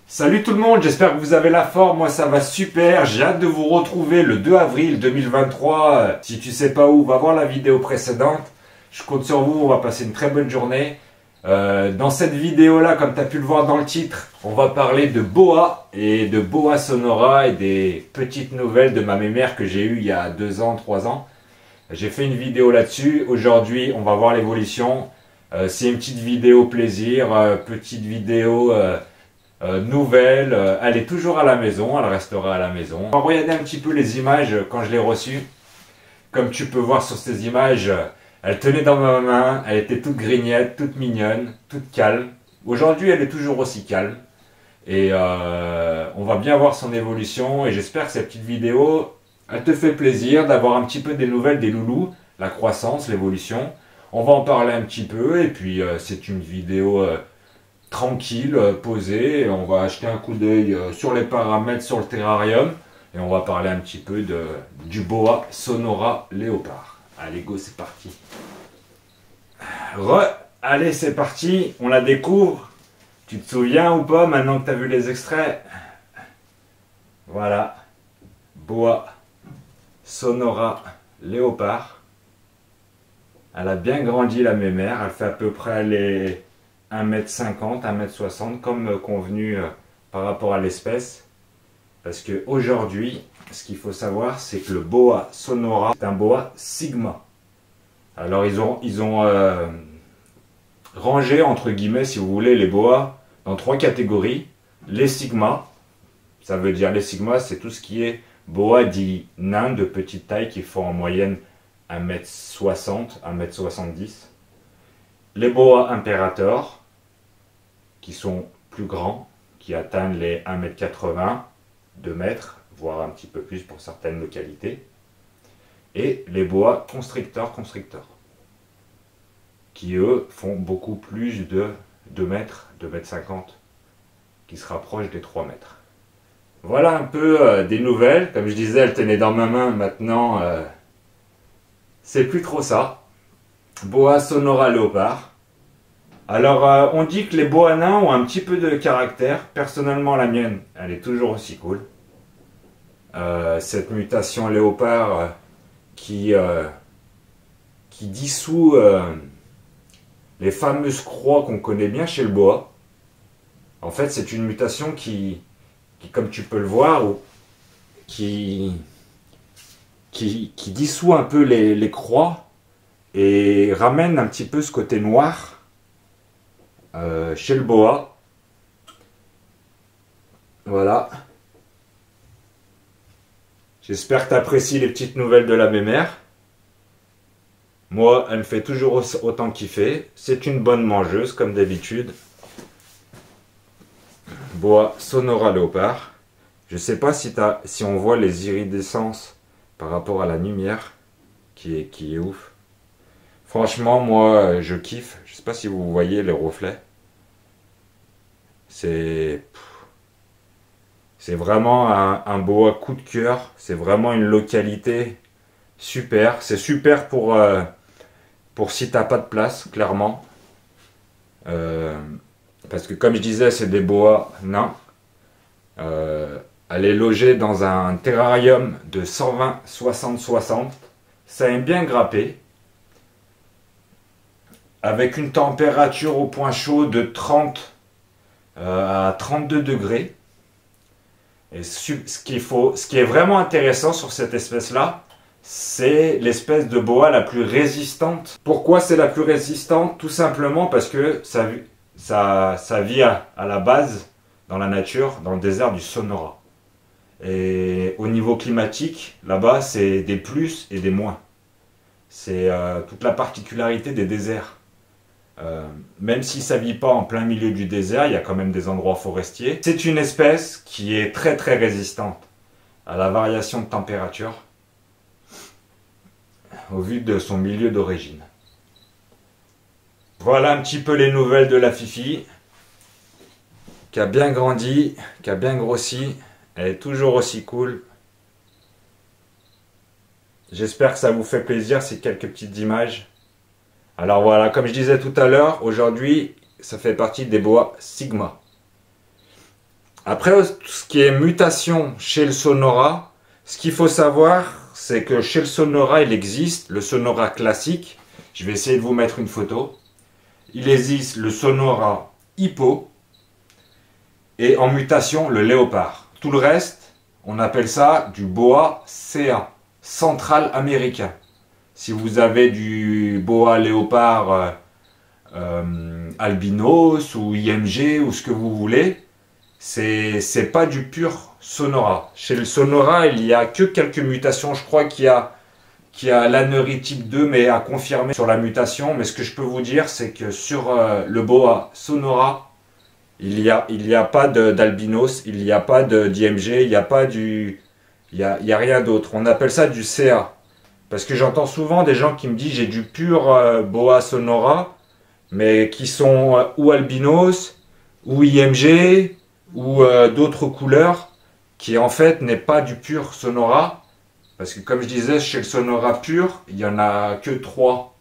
Salut tout le monde, j'espère que vous avez la forme, moi ça va super, j'ai hâte de vous retrouver le 2 avril 2023. Si tu sais pas où, va voir la vidéo précédente. Je compte sur vous, on va passer une très bonne journée. Dans cette vidéo là, comme tu as pu le voir dans le titre, on va parler de Boa et de Boa Sonora et des petites nouvelles de ma mémère que j'ai eue il y a 2 ans, 3 ans. J'ai fait une vidéo là-dessus, aujourd'hui on va voir l'évolution. C'est une petite vidéo plaisir, petite vidéo... nouvelle, elle est toujours à la maison, elle restera à la maison. On va regarder un petit peu les images quand je l'ai reçue. Comme tu peux voir sur ces images, elle tenait dans ma main, elle était toute grignette, toute mignonne, toute calme. Aujourd'hui, elle est toujours aussi calme. Et on va bien voir son évolution et j'espère que cette petite vidéo, elle te fait plaisir d'avoir un petit peu des nouvelles des loulous, la croissance, l'évolution. On va en parler un petit peu et puis c'est une vidéo... tranquille, posé, et on va jeter un coup d'œil sur les paramètres, sur le terrarium, et on va parler un petit peu du Boa Sonora Léopard. Allez, go, c'est parti. Allez, c'est parti, on la découvre. Tu te souviens ou pas, maintenant que tu as vu les extraits? Voilà, Boa Sonora Léopard. Elle a bien grandi, la mémère, elle fait à peu près les... 1m50, 1m60 comme convenu par rapport à l'espèce. Parce que aujourd'hui, ce qu'il faut savoir, c'est que le Boa Sonora est un Boa Sigma. Alors ils ont rangé, entre guillemets, si vous voulez, les Boas dans 3 catégories. Les Sigma, ça veut dire les Sigma, c'est tout ce qui est Boa dit nain de petite taille qui font en moyenne 1m60, 1m70. Les Boa Imperator, qui sont plus grands, qui atteignent les 1m80, 2 mètres, voire un petit peu plus pour certaines localités. Et les Boa Constrictor, qui eux font beaucoup plus de 2 mètres, 2 mètres 50, qui se rapprochent des 3 mètres. Voilà un peu des nouvelles. Comme je disais, elle tenait dans ma main, maintenant c'est plus trop ça. Boa Sonora Léopard. Alors, on dit que les boas nains ont un petit peu de caractère. Personnellement, la mienne, elle est toujours aussi cool. Cette mutation léopard qui dissout les fameuses croix qu'on connaît bien chez le boa. En fait, c'est une mutation qui, comme tu peux le voir, qui dissout un peu les croix et ramène un petit peu ce côté noir. Chez le boa, voilà. J'espère que tu apprécies les petites nouvelles de la mémère. Moi, elle me fait toujours autant kiffer. C'est une bonne mangeuse, comme d'habitude. Boa Sonora Léopard. Je sais pas si on voit les iridescences par rapport à la lumière, qui est ouf. Franchement, moi, je kiffe. Je sais pas si vous voyez les reflets. C'est vraiment un boa coup de cœur. C'est vraiment une localité super. C'est super pour si t'as pas de place, clairement. Parce que comme je disais, c'est des boas nains. Elle est logée dans un terrarium de 120, 60, 60. Ça aime bien grapper. Avec une température au point chaud de 30 à 32 degrés. Et ce qui est vraiment intéressant sur cette espèce-là, c'est l'espèce de boa la plus résistante. Pourquoi c'est la plus résistante? Tout simplement parce que ça vit à la base, dans la nature, dans le désert du Sonora. Et au niveau climatique, là-bas, c'est des plus et des moins. C'est toute la particularité des déserts. Même si ça ne vit pas en plein milieu du désert, il y a quand même des endroits forestiers. C'est une espèce qui est très très résistante à la variation de température au vu de son milieu d'origine. Voilà un petit peu les nouvelles de la Fifi, qui a bien grandi, qui a bien grossi. Elle est toujours aussi cool. J'espère que ça vous fait plaisir ces quelques petites images. Alors voilà, comme je disais tout à l'heure, aujourd'hui, ça fait partie des boas Sigma. Après, tout ce qui est mutation chez le Sonora, ce qu'il faut savoir, c'est que chez le Sonora, il existe le Sonora classique. Je vais essayer de vous mettre une photo. Il existe le Sonora Hippo et en mutation le Léopard. Tout le reste, on appelle ça du Boa CA, central américain. Si vous avez du Boa Léopard albinos ou IMG ou ce que vous voulez, c'est pas du pur Sonora. Chez le Sonora, il n'y a que quelques mutations. Je crois qu'il y a l'Anerie type 2, mais à confirmer sur la mutation. Mais ce que je peux vous dire, c'est que sur le Boa Sonora, il y a pas d'albinos, il n'y a pas d'IMG, il n'y a pas il y a rien d'autre. On appelle ça du CA. Parce que j'entends souvent des gens qui me disent j'ai du pur Boa Sonora, mais qui sont ou albinos, ou IMG, ou d'autres couleurs, qui en fait n'est pas du pur Sonora, parce que comme je disais, chez le Sonora pur, il n'y en a que 3.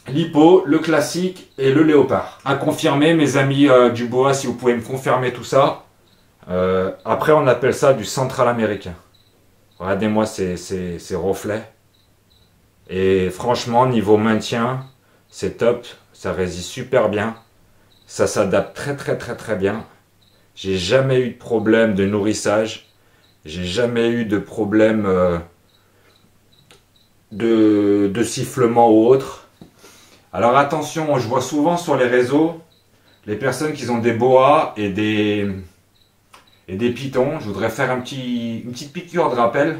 L'Hippo, le classique et le Léopard. À confirmer, mes amis du Boa, si vous pouvez me confirmer tout ça. Après, on appelle ça du central américain. Regardez-moi ces reflets. Et franchement, niveau maintien, c'est top. Ça résiste super bien. Ça s'adapte très bien. J'ai jamais eu de problème de nourrissage. J'ai jamais eu de problème de sifflement ou autre. Alors attention, je vois souvent sur les réseaux les personnes qui ont des boas et des pitons. Je voudrais faire une petite piqûre de rappel.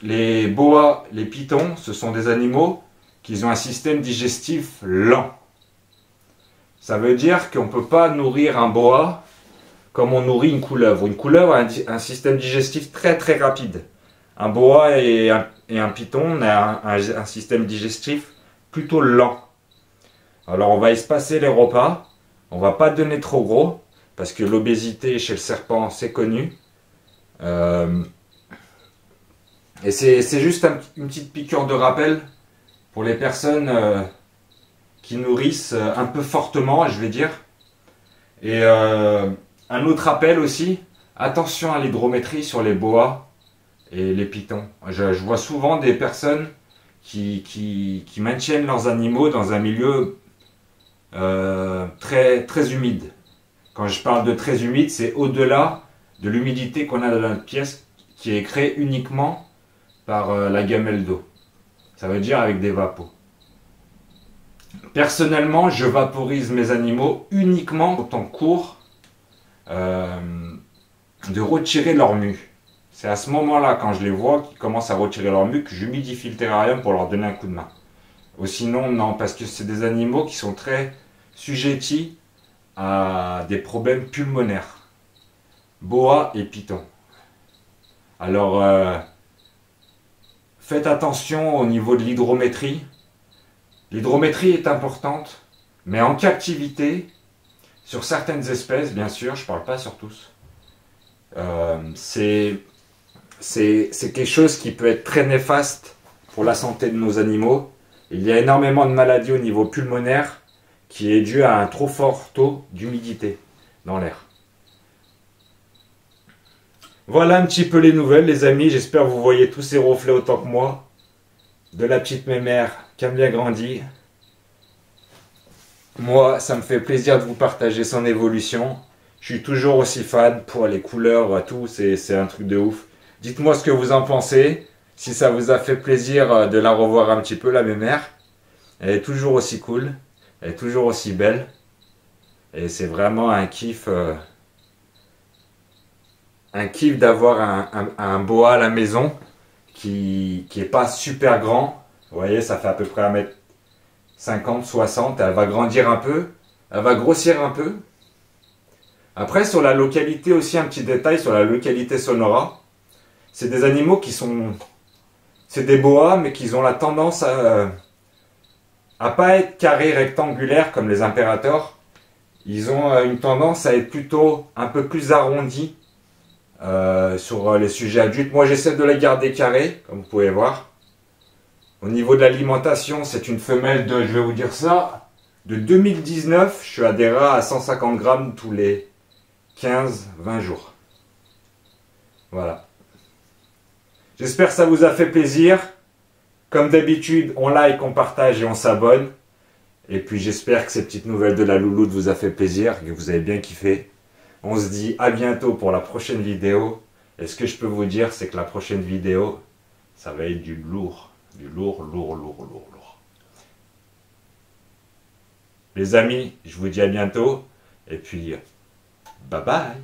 Les boas, les pitons, ce sont des animaux qui ont un système digestif lent. Ça veut dire qu'on ne peut pas nourrir un boa comme on nourrit une couleuvre. Une couleuvre a un système digestif très rapide. Un boa et un python ont un système digestif plutôt lent. Alors on va espacer les repas. On ne va pas donner trop gros parce que l'obésité chez le serpent c'est connu. Et c'est juste une petite piqûre de rappel pour les personnes qui nourrissent un peu fortement, je vais dire. Et un autre appel aussi, attention à l'hydrométrie sur les boas et les pitons. Je vois souvent des personnes qui maintiennent leurs animaux dans un milieu très humide. Quand je parle de très humide, c'est au-delà de l'humidité qu'on a dans notre pièce, qui est créée uniquement par la gamelle d'eau. Ça veut dire avec des vapos. Personnellement, je vaporise mes animaux uniquement au temps court de retirer leur mue. C'est à ce moment-là, quand je les vois, qu'ils commencent à retirer leur mue, que j'humidifie le terrarium pour leur donner un coup de main. Ou sinon, non, parce que c'est des animaux qui sont très sujettis à des problèmes pulmonaires. Boa et python. Alors, faites attention au niveau de l'hydrométrie. L'hydrométrie est importante, mais en captivité, sur certaines espèces, bien sûr, je ne parle pas sur tous, c'est quelque chose qui peut être très néfaste pour la santé de nos animaux. Il y a énormément de maladies au niveau pulmonaire qui est dû à un trop fort taux d'humidité dans l'air. Voilà un petit peu les nouvelles, les amis. J'espère que vous voyez tous ces reflets autant que moi. De la petite mémère qui a bien grandi. Moi, ça me fait plaisir de vous partager son évolution. Je suis toujours aussi fan pour les couleurs, tout, c'est un truc de ouf. Dites-moi ce que vous en pensez. Si ça vous a fait plaisir de la revoir un petit peu, la mémère. Elle est toujours aussi cool. Elle est toujours aussi belle. Et c'est vraiment un kiff d'avoir un boa à la maison qui est pas super grand. Vous voyez, ça fait à peu près 1m50, 60. Elle va grandir un peu. Elle va grossir un peu. Après, sur la localité aussi, un petit détail sur la localité Sonora. C'est des animaux qui sont... C'est des boas, mais qui ont la tendance à pas être carrés rectangulaires comme les impérators. Ils ont une tendance à être plutôt un peu plus arrondis sur les sujets adultes. Moi, j'essaie de les garder carrés, comme vous pouvez voir. Au niveau de l'alimentation, c'est une femelle de, je vais vous dire ça, De 2019, je suis adhéré à 150 grammes tous les 15-20 jours. Voilà. J'espère que ça vous a fait plaisir. Comme d'habitude, on like, on partage et on s'abonne. Et puis j'espère que ces petites nouvelles de la louloute vous a fait plaisir, que vous avez bien kiffé. On se dit à bientôt pour la prochaine vidéo. Et ce que je peux vous dire, c'est que la prochaine vidéo, ça va être du lourd. Du lourd, lourd, lourd, lourd, lourd. Les amis, je vous dis à bientôt. Et puis, bye bye.